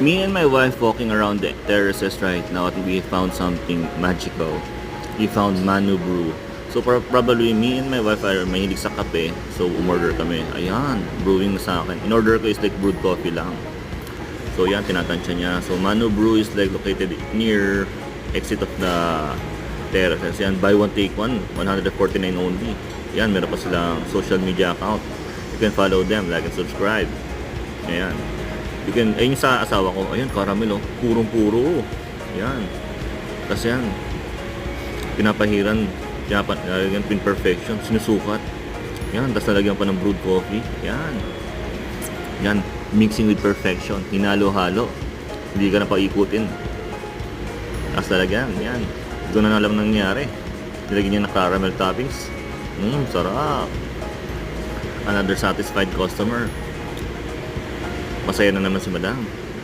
Me and my wife walking around the terraces right now at we found something magical. We found Manu Brew. So probably me and my wife are mahilig sa kape. So umorder kami. Ayan, brewing na sa akin. In order ko is like brewed coffee lang. So yan, tinatansya niya. So Manu Brew is like located near exit of the terraces. Yan, buy one take one, 149 only. Yan, meron pa silang social media account. You can follow them, like and subscribe. Ayan. You can, ayun sa asawa ko, ayun, caramel, oh, purong-puro. Ayan. Kasi yan, pinapahiran, pinalagyan pin perfection, sinusukat. Yan, tapos nalagyan pa ng brewed coffee. Yan. Yan, mixing with perfection, hinalo-halo. Hindi ka na paikutin. Tapos talagyan, yan. Doon na lang nangyari. Nilagyan niya ng caramel toppings. Sarap. Another satisfied customer. Masaya na naman si madam.